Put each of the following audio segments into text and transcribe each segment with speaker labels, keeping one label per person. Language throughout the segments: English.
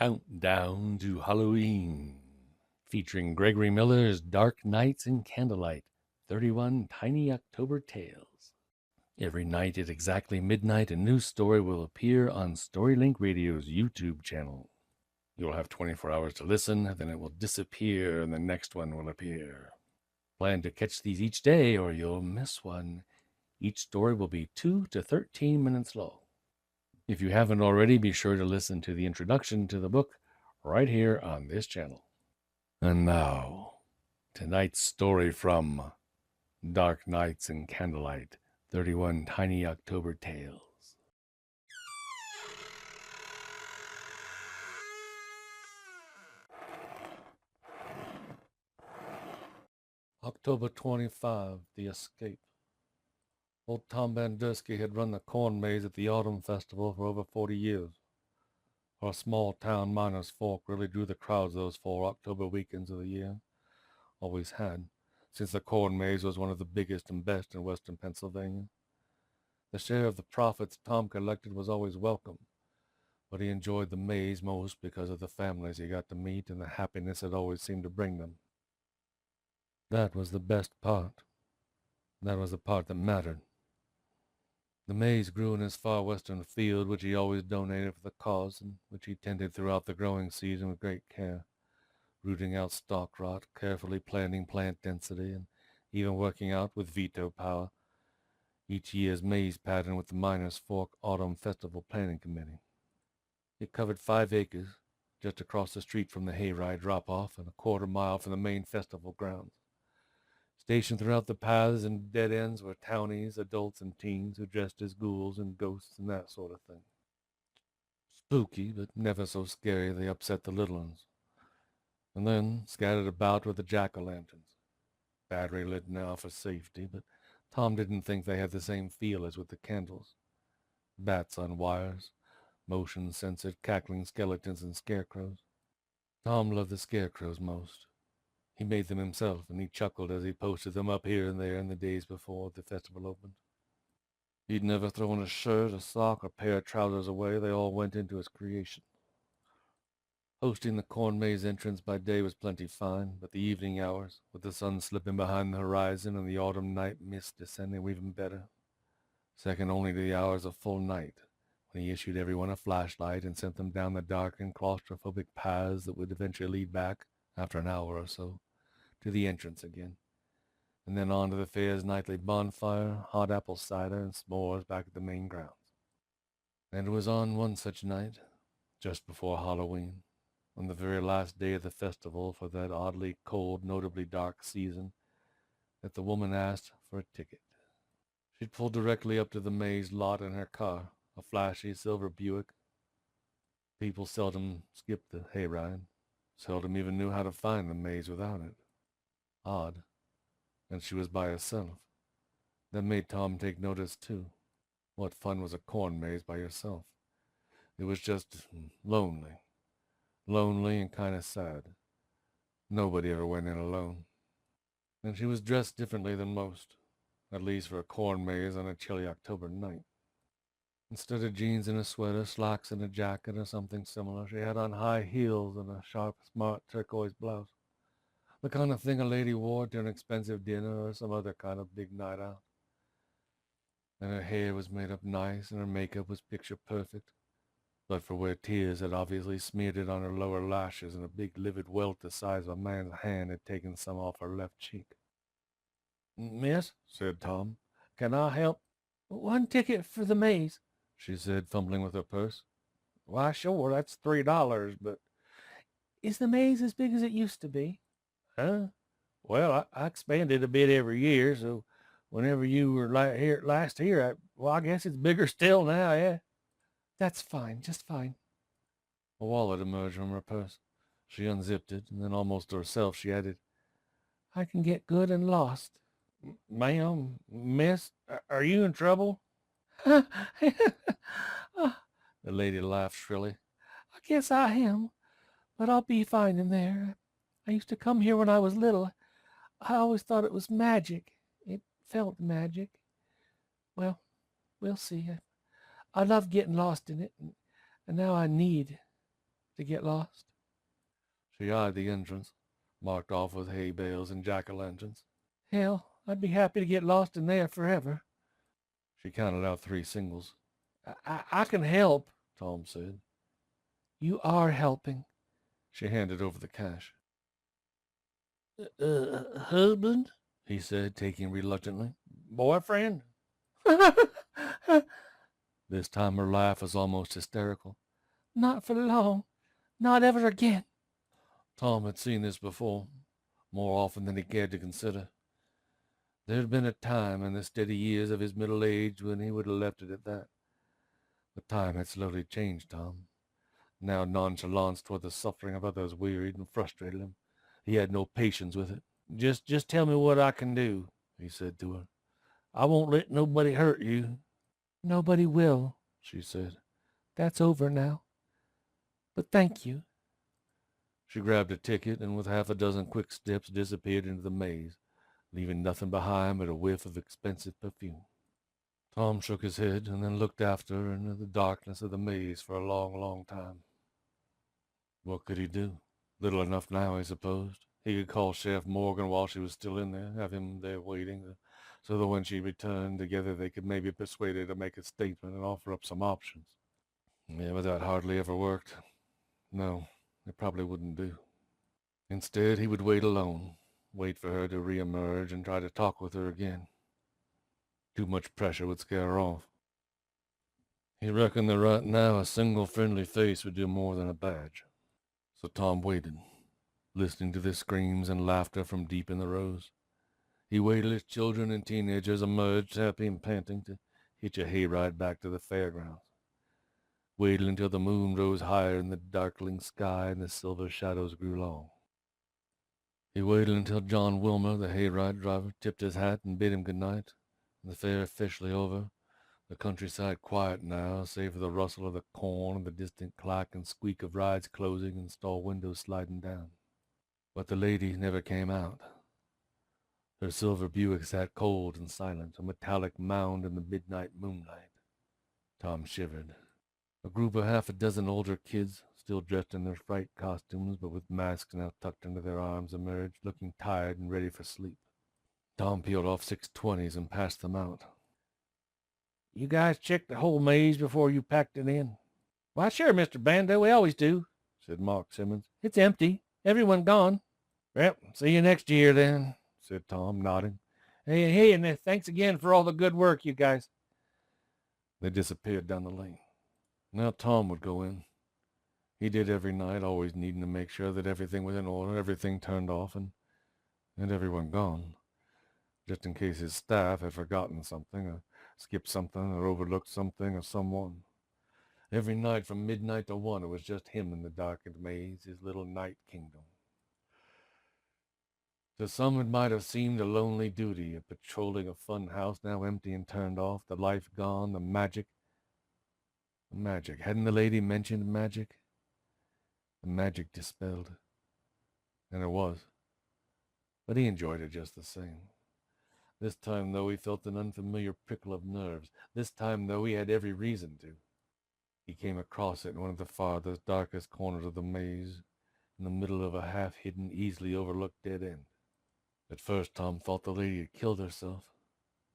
Speaker 1: Countdown to Halloween, featuring Gregory Miller's Dark Nights and Candlelight, 31 Tiny October Tales. Every night at exactly midnight, a new story will appear on StoryLink Radio's YouTube channel. You'll have 24 hours to listen, then it will disappear and the next one will appear. Plan to catch these each day or you'll miss one. Each story will be 2 to 13 minutes long. If you haven't already, be sure to listen to the introduction to the book right here on this channel. And now, tonight's story from Dark Nights and Candlelight, 31 Tiny October Tales. October 25, the escape. Old Tom Bandersky had run the corn maze at the Autumn Festival for over 40 years. Our small-town miners' folk really drew the crowds those 4 October weekends of the year. Always had, since the corn maze was one of the biggest and best in western Pennsylvania. The share of the profits Tom collected was always welcome, but he enjoyed the maze most because of the families he got to meet and the happiness it always seemed to bring them. That was the best part. That was the part that mattered. The maze grew in his far western field, which he always donated for the cause, and which he tended throughout the growing season with great care, rooting out stalk rot, carefully planning plant density, and even working out with veto power each year's maze pattern with the Miners Fork Autumn Festival Planning Committee. It covered 5 acres, just across the street from the hayride drop-off and a quarter-mile from the main festival grounds. Stationed throughout the paths and dead ends were townies, adults and teens who dressed as ghouls and ghosts and that sort of thing. Spooky, but never so scary they upset the little ones. And then, scattered about were the jack-o'-lanterns. Battery lit now for safety, but Tom didn't think they had the same feel as with the candles. Bats on wires, motion-censored cackling skeletons and scarecrows. Tom loved the scarecrows most. He made them himself, and he chuckled as he posted them up here and there in the days before the festival opened. He'd never thrown a shirt, a sock, or pair of trousers away. They all went into his creation. Hosting the corn maze entrance by day was plenty fine, but the evening hours, with the sun slipping behind the horizon and the autumn night mist descending, were even better. Second only to the hours of full night, when he issued everyone a flashlight and sent them down the dark and claustrophobic paths that would eventually lead back, after an hour or so, to the entrance again, and then on to the fair's nightly bonfire, hot apple cider, and s'mores back at the main grounds. And it was on one such night, just before Halloween, on the very last day of the festival for that oddly cold, notably dark season, that the woman asked for a ticket. She'd pulled directly up to the maze lot in her car, a flashy silver Buick. People seldom skipped the hayride, seldom even knew how to find the maze without it. Odd. And she was by herself. That made Tom take notice, too. What fun was a corn maze by yourself? It was just lonely. Lonely and kind of sad. Nobody ever went in alone. And she was dressed differently than most, at least for a corn maze on a chilly October night. Instead of jeans and a sweater, slacks and a jacket or something similar, she had on high heels and a sharp, smart turquoise blouse. The kind of thing a lady wore to an expensive dinner or some other kind of big night out. And her hair was made up nice and her makeup was picture perfect, but for where tears had obviously smeared it on her lower lashes and a big livid welt the size of a man's hand had taken some off her left cheek. "Miss," said Tom, "can I help?" "1 ticket for the maze," she said, fumbling with her purse. "Why, sure, that's $3, but—" "Is the maze as big as it used to be?" "Huh? Well, I expand it a bit every year, so whenever you were last here, I guess it's bigger still now, yeah." "That's fine, just fine." A wallet emerged from her purse. She unzipped it, and then almost to herself she added, "I can get good and lost." "Ma'am, miss, are you in trouble?" The lady laughed shrilly. "I guess I am, but I'll be fine in there. I used to come here when I was little. I always thought it was magic. It felt magic. Well, we'll see. I love getting lost in it, and now I need to get lost? She eyed the entrance, marked off with hay bales and jack-o'-lanterns. Hell, I'd be happy to get lost in there forever. She counted out 3 singles. I can help, Tom said. You are helping. She handed over the cash. Husband? He said, taking reluctantly. Boyfriend? This time her laugh was almost hysterical. Not for long. Not ever again. Tom had seen this before, more often than he cared to consider. There had been a time in the steady years of his middle age when he would have left it at that. The time had slowly changed Tom. Now nonchalance toward the suffering of others wearied and frustrated him. He had no patience with it. Just tell me what I can do, he said to her. I won't let nobody hurt you. Nobody will, she said. That's over now. But thank you. She grabbed a ticket and with half a dozen quick steps disappeared into the maze, leaving nothing behind but a whiff of expensive perfume. Tom shook his head and then looked after her into the darkness of the maze for a long, long time. What could he do? Little enough now, he supposed. He could call Sheriff Morgan while she was still in there, have him there waiting, so that when she returned together they could maybe persuade her to make a statement and offer up some options. Yeah, but that hardly ever worked. No, it probably wouldn't do. Instead, he would wait alone, wait for her to reemerge and try to talk with her again. Too much pressure would scare her off. He reckoned that right now a single friendly face would do more than a badge. So Tom waited, listening to the screams and laughter from deep in the rows. He waited as children and teenagers emerged, happy and panting, to hitch a hayride back to the fairgrounds. Waited until the moon rose higher in the darkling sky and the silver shadows grew long. He waited until John Wilmer, the hayride driver, tipped his hat and bid him good night, and the fair officially over, the countryside quiet now, save for the rustle of the corn and the distant clack and squeak of rides closing and stall windows sliding down. But the lady never came out. Her silver Buick sat cold and silent, a metallic mound in the midnight moonlight. Tom shivered. A group of half a dozen older kids, still dressed in their fright costumes but with masks now tucked under their arms, emerged, looking tired and ready for sleep. Tom peeled off 620s and passed them out. You guys checked the whole maze before you packed it in? Why, sure, Mr. Bando, we always do, said Mark Simmons. It's empty. Everyone gone. Well, see you next year then, said Tom, nodding. Hey, and thanks again for all the good work, you guys. They disappeared down the lane. Now Tom would go in. He did every night, always needing to make sure that everything was in order, everything turned off, and everyone gone, just in case his staff had forgotten something, or skipped something, or overlooked something, or someone. Every night from midnight to 1, it was just him in the darkened maze, his little night kingdom. To some it might have seemed a lonely duty, a patrolling a fun house now empty and turned off, the life gone, the magic. The magic. Hadn't the lady mentioned magic? The magic dispelled. And it was. But he enjoyed it just the same. This time, though, he felt an unfamiliar prickle of nerves. This time, though, he had every reason to. He came across it in one of the farthest, darkest corners of the maze, in the middle of a half-hidden, easily overlooked dead end. At first, Tom thought the lady had killed herself,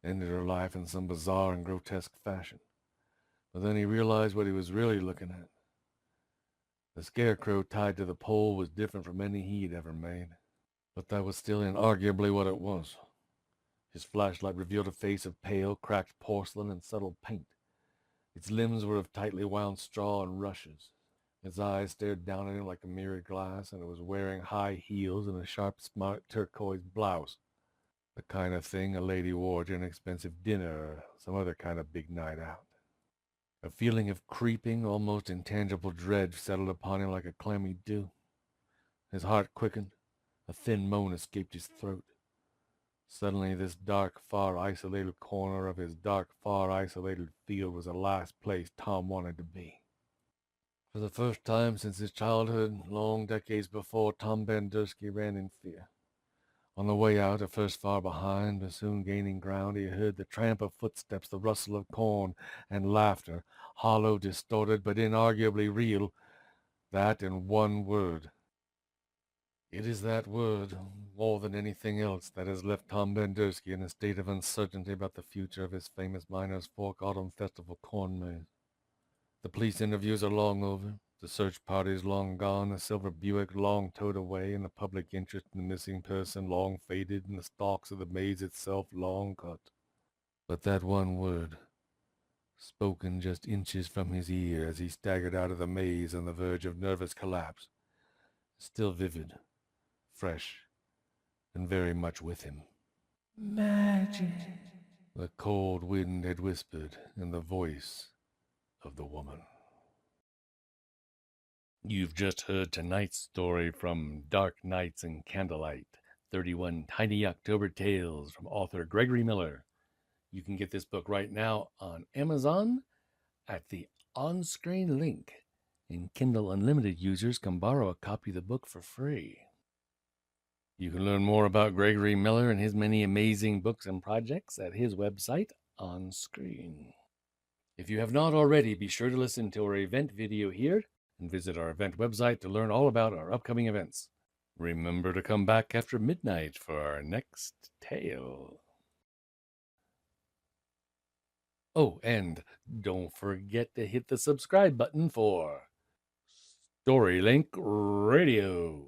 Speaker 1: ended her life in some bizarre and grotesque fashion. But then he realized what he was really looking at. The scarecrow tied to the pole was different from any he had ever made. But that was still inarguably what it was. His flashlight revealed a face of pale, cracked porcelain and subtle paint. Its limbs were of tightly wound straw and rushes. Its eyes stared down at him like a mirrored glass, and it was wearing high heels and a sharp, smart turquoise blouse. The kind of thing a lady wore to an expensive dinner or some other kind of big night out. A feeling of creeping, almost intangible dread settled upon him like a clammy dew. His heart quickened. A thin moan escaped his throat. Suddenly this dark, far isolated corner of his dark, far isolated field was the last place Tom wanted to be. For the first time since his childhood, long decades before, Tom Bandersky ran in fear. On the way out, at first far behind, but soon gaining ground, he heard the tramp of footsteps, the rustle of corn, and laughter, hollow, distorted, but inarguably real. That in one word. It is that word, more than anything else, that has left Tom Bandersky in a state of uncertainty about the future of his famous Miners Fork Autumn Festival corn maze. The police interviews are long over, the search party is long gone, the silver Buick long towed away, and the public interest in the missing person long faded, and the stalks of the maze itself long cut. But that one word, spoken just inches from his ear as he staggered out of the maze on the verge of nervous collapse, is still vivid, fresh, and very much with him. Magic. The cold wind had whispered in the voice of the woman. You've just heard tonight's story from Dark Nights and Candlelight, 31 Tiny October Tales from author Gregory Miller. You can get this book right now on Amazon at the on-screen link, and Kindle Unlimited users can borrow a copy of the book for free. You can learn more about Gregory Miller and his many amazing books and projects at his website, On Screen. If you have not already, be sure to listen to our event video here and visit our event website to learn all about our upcoming events. Remember to come back after midnight for our next tale. Oh, and don't forget to hit the subscribe button for StoryLink Radio.